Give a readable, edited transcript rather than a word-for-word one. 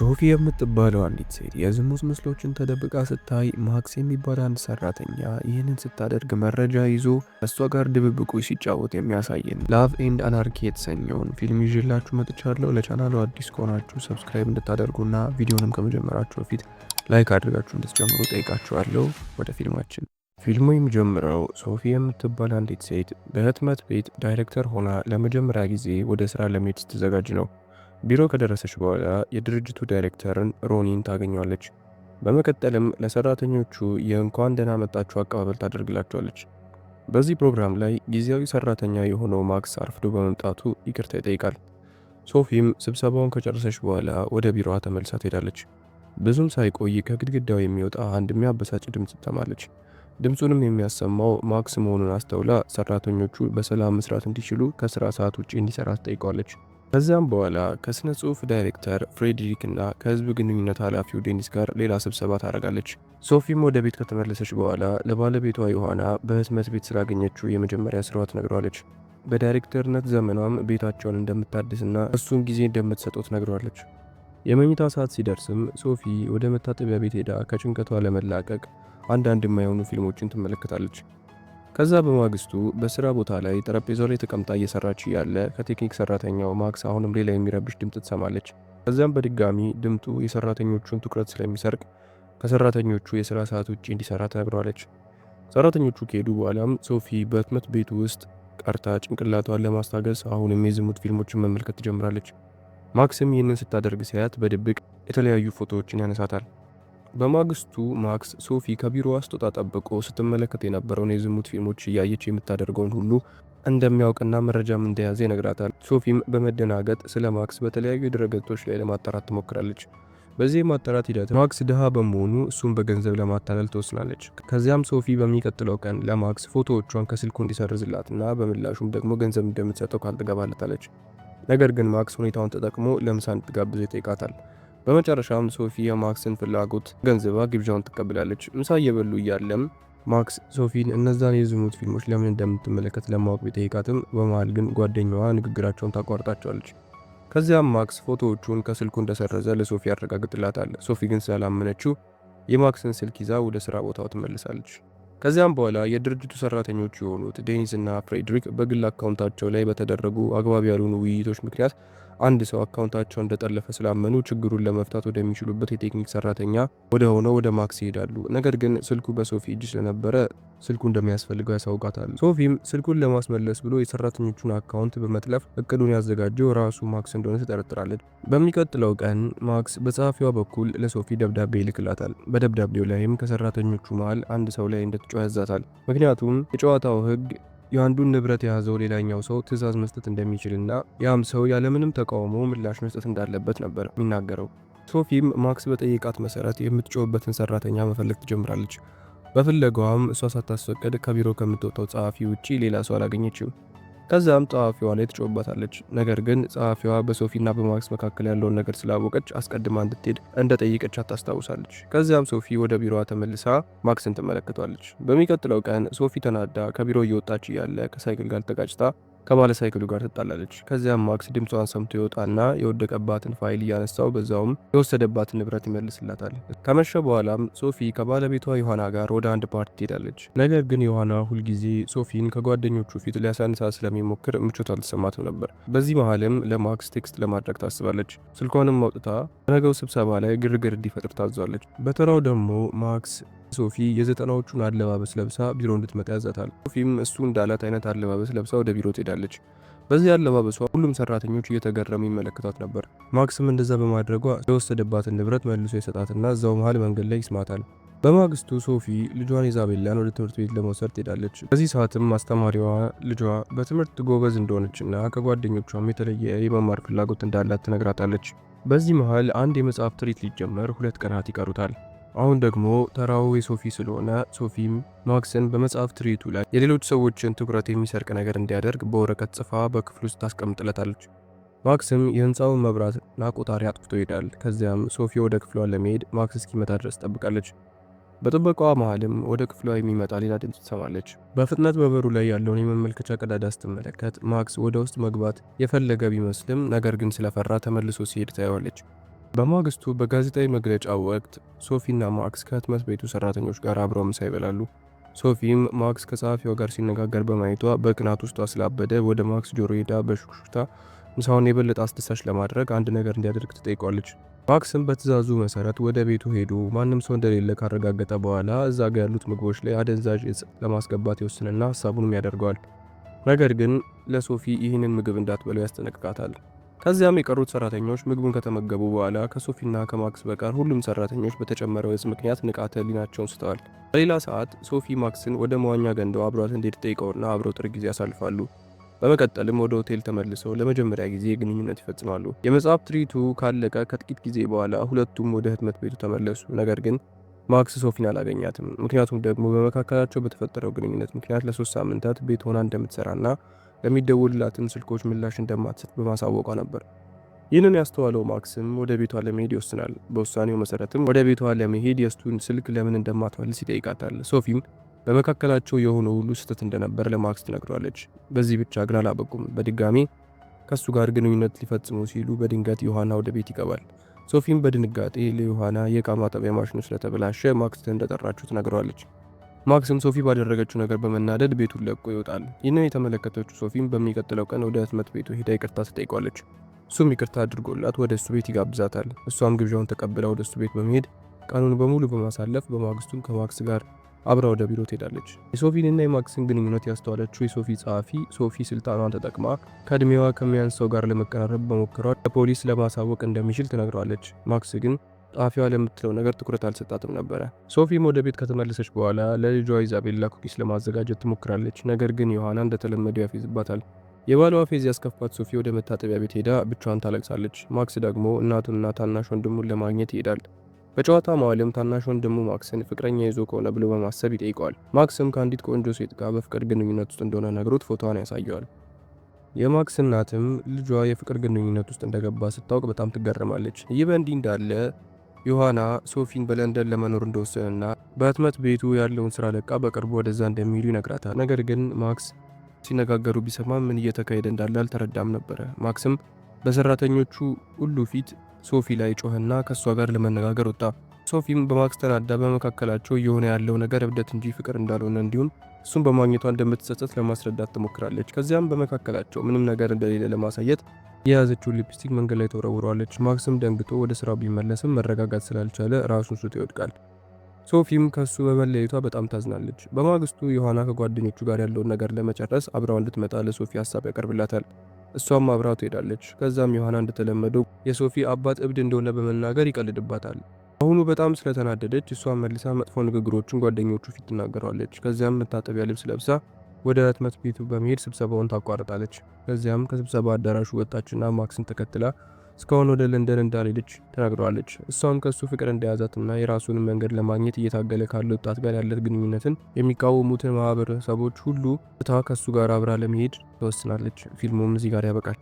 ሶፊ የምትባለው አንዲት ሴት የዝሙት ምስሎችን ተደብቃ ስታይ ማክስ የሚባል አንድ ሰራተኛ ይህንን ስታደርግ መረጃ ይዞ ከእሷ ጋር ድብብቆች ሲጫወት የሚያሳየን ላቭ ኤንድ አናርኪ የተሰኘውን ፊልም ይዤላችሁ መጥቻለሁ። ለቻናሉ አዲስ ከሆናችሁ ሰብስክራይብ እንድታደርጉና ቪዲዮንም ከመጀመራችሁ በፊት ላይክ አድርጋችሁ እንድትጀምሩ ጠይቃችኋለሁ። ወደ ፊልማችን። ፊልሙ የሚጀምረው ሶፊ የምትባል አንዲት ሴት በህትመት ቤት ዳይሬክተር ሆና ለመጀመሪያ ጊዜ ወደ ስራ ለመሄድ ስትዘጋጅ ነው። ቢሮ ከደረሰች በኋላ የድርጅቱ ዳይሬክተርን ሮኒን ታገኘዋለች። በመቀጠልም ለሰራተኞቹ የእንኳን ደህና መጣችሁ አቀባበል ታደርግላቸዋለች። በዚህ ፕሮግራም ላይ ጊዜያዊ ሰራተኛ የሆነው ማክስ አርፍዶ በመምጣቱ ይቅርታ ይጠይቃል። ሶፊም ስብሰባውን ከጨረሰች በኋላ ወደ ቢሮዋ ተመልሳ ትሄዳለች። ብዙም ሳይቆይ ከግድግዳው የሚወጣ አንድ የሚያበሳጭ ድምፅ ትሰማለች። ድምፁንም የሚያሰማው ማክስ መሆኑን አስተውላ ሰራተኞቹ በሰላም መስራት እንዲችሉ ከስራ ሰዓት ውጪ እንዲሰራ ትጠይቀዋለች። ከዚያም በኋላ ከስነ ጽሑፍ ዳይሬክተር ፍሬድሪክ እና ከህዝብ ግንኙነት ኃላፊው ዴኒስ ጋር ሌላ ስብሰባ ታደርጋለች። ሶፊም ወደ ቤት ከተመለሰች በኋላ ለባለቤቷ ዮሐና በህትመት ቤት ስላገኘችው የመጀመሪያ ስራዋ ትነግረዋለች። በዳይሬክተርነት ዘመኗም ቤታቸውን እንደምታድስና እሱን ጊዜ እንደምትሰጠው ትነግረዋለች። የመኝታ ሰዓት ሲደርስም ሶፊ ወደ መታጠቢያ ቤት ሄዳ ከጭንቀቷ ለመላቀቅ አንዳንድ የማይሆኑ ፊልሞችን ትመለከታለች። ከዛ በማግስቱ በስራ ቦታ ላይ ጠረጴዛው ላይ ተቀምጣ እየሰራች ያለ ከቴክኒክ ሰራተኛው ማክስ አሁንም ሌላ የሚረብሽ ድምፅ ትሰማለች። ከዚያም በድጋሚ ድምጡ የሰራተኞቹን ትኩረት ስለሚሰርቅ ከሰራተኞቹ የስራ ሰዓት ውጭ እንዲሰራ ተነግረዋለች። ሰራተኞቹ ከሄዱ በኋላም ሶፊ በህትመት ቤቱ ውስጥ ቀርታ ጭንቅላቷን ለማስታገስ አሁንም የዝሙት ፊልሞችን መመልከት ትጀምራለች። ማክስም ይህንን ስታደርግ ሲያት በድብቅ የተለያዩ ፎቶዎችን ያነሳታል። በማግስቱ ማክስ ሶፊ ከቢሮዋ ስትወጣ ጠብቆ ስትመለከት የነበረውን የዝሙት ፊልሞች እያየች የምታደርገውን ሁሉ እንደሚያውቅና መረጃም እንደያዘ ይነግራታል። ሶፊም በመደናገጥ ስለ ማክስ በተለያዩ ድረገጾች ላይ ለማጣራት ትሞክራለች። በዚህ የማጣራት ሂደት ማክስ ድሃ በመሆኑ እሱን በገንዘብ ለማታለል ትወስናለች። ከዚያም ሶፊ በሚቀጥለው ቀን ለማክስ ፎቶዎቿን ከስልኩ እንዲሰርዝላትና በምላሹም ደግሞ ገንዘብ እንደምትሰጠው ቃል ትገባለታለች። ነገር ግን ማክስ ሁኔታውን ተጠቅሞ ለምሳ እንድትጋብዘው ይጠይቃታል። በመጨረሻም ሶፊ የማክስን ፍላጎት ገንዘባ ግብዣውን ትቀበላለች። ምሳ እየበሉ እያለም ማክስ ሶፊን እነዛን የዝሙት ፊልሞች ለምን እንደምትመለከት ለማወቅ ቢጠይቃትም በመሃል ግን ጓደኛዋ ንግግራቸውን ታቋርጣቸዋለች። ከዚያም ማክስ ፎቶዎቹን ከስልኩ እንደሰረዘ ለሶፊ ያረጋግጥላታል። ሶፊ ግን ስላላመነችው የማክስን ስልክ ይዛ ወደ ስራ ቦታው ትመለሳለች። ከዚያም በኋላ የድርጅቱ ሰራተኞች የሆኑት ዴኒስ እና ፍሬድሪክ በግል አካውንታቸው ላይ በተደረጉ አግባብ ያልሆኑ ውይይቶች ምክንያት አንድ ሰው አካውንታቸው እንደጠለፈ ስላመኑ ችግሩን ለመፍታት ወደሚችሉበት የቴክኒክ ሰራተኛ ወደ ማክስ ይሄዳሉ። ነገር ግን ስልኩ በሶፊ እጅ ስለነበረ ስልኩ እንደሚያስፈልገው ያሳውቃታል። ሶፊም ስልኩን ለማስመለስ ብሎ የሰራተኞቹን አካውንት በመጥለፍ እቅዱን ያዘጋጀው ራሱ ማክስ እንደሆነ ትጠረጥራለች። በሚቀጥለው ቀን ማክስ በጸሐፊዋ በኩል ለሶፊ ደብዳቤ ይልክላታል። በደብዳቤው ላይም ከሰራተኞቹ መሃል አንድ ሰው ላይ እንድትጮህ ያዛታል። ምክንያቱም የጨዋታው ህግ የአንዱን ንብረት የያዘው ሌላኛው ሰው ትዕዛዝ መስጠት እንደሚችልና ያም ሰው ያለምንም ተቃውሞ ምላሽ መስጠት እንዳለበት ነበር የሚናገረው። ሶፊም ማክስ በጠየቃት መሰረት የምትጮህበትን ሰራተኛ መፈለግ ትጀምራለች። በፍለጋዋም እሷ ሳታስፈቅድ ከቢሮ ከምትወጣው ጸሐፊ ውጪ ሌላ ሰው አላገኘችም። ከዛም ጸሐፊዋ ላይ ትጮህባታለች። ነገር ግን ጸሐፊዋ በሶፊና በማክስ መካከል ያለውን ነገር ስላወቀች አስቀድማ እንድትሄድ እንደጠየቀቻት ታስታውሳለች። ከዚያም ሶፊ ወደ ቢሮዋ ተመልሳ ማክስን ትመለከቷለች። በሚቀጥለው ቀን ሶፊ ተናዳ ከቢሮ እየወጣች እያለ ከሳይክል ጋር ተጋጭታ ከባለ ሳይክሉ ጋር ትጣላለች። ከዚያም ማክስ ድምጿን ሰምቶ ይወጣና የወደቀባትን ፋይል እያነሳው በዛውም የወሰደባትን ንብረት ይመልስላታል። ከመሸ በኋላም ሶፊ ከባለቤቷ ዮሐና ጋር ወደ አንድ ፓርቲ ትሄዳለች። ነገር ግን ዮሐና ሁልጊዜ ሶፊን ከጓደኞቹ ፊት ሊያሳንሳ ስለሚሞክር ምቾት አልተሰማትም ነበር። በዚህ መሃልም ለማክስ ቴክስት ለማድረግ ታስባለች። ስልኳንም አውጥታ በነገው ስብሰባ ላይ ግርግር እንዲፈጥር ታዟለች። በተራው ደግሞ ማክስ ሶፊ የዘጠናዎቹን አለባበስ ለብሳ ቢሮ እንድትመጣ ያዛታል። ሶፊም እሱ እንዳላት አይነት አለባበስ ለብሳ ወደ ቢሮ ትሄዳለች። በዚህ አለባበሷ ሁሉም ሰራተኞች እየተገረሙ ይመለከቷት ነበር። ማክስም እንደዛ በማድረጓ የወሰደባትን ንብረት መልሶ ይሰጣትና እዛው መሃል መንገድ ላይ ይስማታል። በማግስቱ ሶፊ ልጇን ኢዛቤላን ወደ ትምህርት ቤት ለመውሰድ ትሄዳለች። በዚህ ሰዓትም አስተማሪዋ ልጇ በትምህርት ጎበዝ እንደሆነችና ከጓደኞቿም የተለየ የመማር ፍላጎት እንዳላት ትነግራታለች። በዚህ መሃል አንድ የመጽሐፍ ትርኢት ሊጀመር 2 ቀናት ይቀሩታል። አሁን ደግሞ ተራው የሶፊ ስለሆነ ሶፊም ማክስን በመጽሐፍ ትርኢቱ ላይ የሌሎች ሰዎችን ትኩረት የሚሰርቅ ነገር እንዲያደርግ በወረቀት ጽፋ በክፍል ውስጥ ታስቀምጥለታለች። ማክስም የህንፃውን መብራትና ቆጣሪ አጥፍቶ ይሄዳል። ከዚያም ሶፊ ወደ ክፍሏ ለመሄድ ማክስ እስኪመጣ ድረስ ትጠብቃለች። በጥበቃዋ መሃልም ወደ ክፍሏ የሚመጣ ሌላ ድምፅ ትሰማለች። በፍጥነት በበሩ ላይ ያለውን የመመልከቻ ቀዳዳ ስትመለከት ማክስ ወደ ውስጥ መግባት የፈለገ ቢመስልም ነገር ግን ስለፈራ ተመልሶ ሲሄድ ታየዋለች። በማግስቱ በጋዜጣዊ መግለጫው ወቅት ሶፊና ማክስ ከህትመት ቤቱ ሰራተኞች ጋር አብረው ምሳ ይበላሉ። ሶፊም ማክስ ከጸሐፊዋ ጋር ሲነጋገር በማየቷ በቅናት ውስጧ ስላበደ ወደ ማክስ ጆሮ ሄዳ በሹክሹክታ ምሳውን የበለጠ አስደሳች ለማድረግ አንድ ነገር እንዲያደርግ ትጠይቋለች። ማክስም በትዕዛዙ መሰረት ወደ ቤቱ ሄዶ ማንም ሰው እንደሌለ ካረጋገጠ በኋላ እዛ ጋ ያሉት ምግቦች ላይ አደንዛዥ እጽ ለማስገባት ይወስንና ሀሳቡንም ያደርገዋል። ነገር ግን ለሶፊ ይህንን ምግብ እንዳትበለው ያስጠነቅቃታል። ከዚያም የቀሩት ሰራተኞች ምግቡን ከተመገቡ በኋላ ከሶፊና ከማክስ በቀር ሁሉም ሰራተኞች በተጨመረው እጽ ምክንያት ንቃተ ህሊናቸውን ስተዋል። በሌላ ሰዓት ሶፊ ማክስን ወደ መዋኛ ገንዳው አብሯት እንዴት ጠይቀውና አብረው ጥሩ ጊዜ ያሳልፋሉ። በመቀጠልም ወደ ሆቴል ተመልሰው ለመጀመሪያ ጊዜ ግንኙነት ይፈጽማሉ። የመጽሐፍ ትርኢቱ ካለቀ ከጥቂት ጊዜ በኋላ ሁለቱም ወደ ህትመት ቤቱ ተመለሱ። ነገር ግን ማክስ ሶፊን አላገኛትም። ምክንያቱም ደግሞ በመካከላቸው በተፈጠረው ግንኙነት ምክንያት ለ3 ሳምንታት ቤት ሆና እንደምትሰራና ለሚደውልላትም ስልኮች ምላሽ እንደማትሰጥ በማሳወቋ ነበር። ይህንን ያስተዋለው ማክስም ወደ ቤቷ ለመሄድ ይወስናል። በውሳኔው መሰረትም ወደ ቤቷ ለመሄድ የእሱን ስልክ ለምን እንደማትመልስ ይጠይቃታል። ሶፊም በመካከላቸው የሆነው ሁሉ ስህተት እንደነበር ለማክስ ትነግረዋለች። በዚህ ብቻ ግን አላበቁም። በድጋሚ ከሱ ጋር ግንኙነት ሊፈጽሙ ሲሉ በድንገት ዮሐና ወደ ቤት ይገባል። ሶፊም በድንጋጤ ለዮሐና የዕቃ ማጠቢያ ማሽኑ ስለተበላሸ ማክስ እንደጠራችው ትነግረዋለች። ማክስም ሶፊ ባደረገችው ነገር በመናደድ ቤቱን ለቆ ይወጣል። ይህንን የተመለከተችው ሶፊም በሚቀጥለው ቀን ወደ ህትመት ቤቱ ሄዳ ይቅርታ ትጠይቋለች። እሱም ይቅርታ አድርጎላት ወደ እሱ ቤት ይጋብዛታል። እሷም ግብዣውን ተቀብላ ወደ እሱ ቤት በመሄድ ቀኑን በሙሉ በማሳለፍ በማግስቱም ከማክስ ጋር አብራ ወደ ቢሮ ትሄዳለች። የሶፊንና የማክስን ግንኙነት ያስተዋለችው የሶፊ ጸሐፊ ሶፊ ስልጣኗን ተጠቅማ ከእድሜዋ ከሚያንስ ሰው ጋር ለመቀራረብ በሞከሯ ለፖሊስ ለማሳወቅ እንደሚችል ትነግረዋለች። ማክስ ግን ጸሐፊዋ ለምትለው ነገር ትኩረት አልሰጣትም ነበረ። ሶፊም ወደ ቤት ከተመለሰች በኋላ ለልጇ ኢዛቤላ ኩኪስ ለማዘጋጀት ትሞክራለች። ነገር ግን ዮሐና እንደተለመደው ያፌዝባታል። የባሏ ፌዝ ያስከፋት ሶፊ ወደ መታጠቢያ ቤት ሄዳ ብቻዋን ታለቅሳለች። ማክስ ደግሞ እናቱንና ታናሽ ወንድሙን ለማግኘት ይሄዳል። በጨዋታ መዋልም ታናሽ ወንድሙ ማክስን ፍቅረኛ ይዞ ከሆነ ብሎ በማሰብ ይጠይቀዋል። ማክስም ከአንዲት ቆንጆ ሴት ጋር በፍቅር ግንኙነት ውስጥ እንደሆነ ነግሮት ፎቶዋን ያሳየዋል። የማክስ እናትም ልጇ የፍቅር ግንኙነት ውስጥ እንደገባ ስታውቅ በጣም ትገረማለች። ይህ በእንዲህ እንዳለ ዮሐና ሶፊን በለንደን ለመኖር እንደወሰነና በህትመት ቤቱ ያለውን ስራ ለቃ በቅርቡ ወደዛ እንደሚሄዱ ይነግራታል። ነገር ግን ማክስ ሲነጋገሩ ቢሰማም ምን እየተካሄደ እንዳለ አልተረዳም ነበረ። ማክስም በሰራተኞቹ ሁሉ ፊት ሶፊ ላይ ጮህና ከሷ ጋር ለመነጋገር ወጣ። ሶፊም በማክስ ተናዳ በመካከላቸው እየሆነ ያለው ነገር እብደት እንጂ ፍቅር እንዳልሆነ እንዲሁም እሱን በማግኘቷ እንደምትጸጸት ለማስረዳት ትሞክራለች። ከዚያም በመካከላቸው ምንም ነገር እንደሌለ ለማሳየት የያዘችውን ሊፕስቲክ መንገድ ላይ ተወረውረዋለች። ማክስም ደንግጦ ወደ ስራው ቢመለስም መረጋጋት ስላልቻለ ራሱን ስቶ ይወድቃል። ሶፊም ከሱ በመለየቷ በጣም ታዝናለች። በማግስቱ ዮሐና ከጓደኞቹ ጋር ያለውን ነገር ለመጨረስ አብራው እንድትመጣ ለሶፊ ሀሳብ ያቀርብላታል። እሷም አብራው ትሄዳለች። ከዛም ዮሐና እንደተለመደው የሶፊ አባት እብድ እንደሆነ በመናገር ይቀልድባታል። አሁኑ በጣም ስለተናደደች እሷን መልሳ መጥፎ ንግግሮችን ጓደኞቹ ፊት ትናገራለች። ከዚያም መታጠቢያ ልብስ ለብሳ ወደ ህትመት ቤቱ በመሄድ ስብሰባውን ታቋርጣለች። ከዚያም ከስብሰባ አዳራሹ ወጣችና ማክስን ተከትላ እስካሁን ወደ ለንደን እንዳልሄደች ተናግረዋለች። እሷም ከሱ ፍቅር እንደያዛትና የራሱን መንገድ ለማግኘት እየታገለ ካለ ወጣት ጋር ያለት ግንኙነትን የሚቃወሙትን ማህበረሰቦች ሁሉ እታ ከሱ ጋር አብራ ለመሄድ ትወስናለች። ፊልሙም እዚህ ጋር ያበቃል።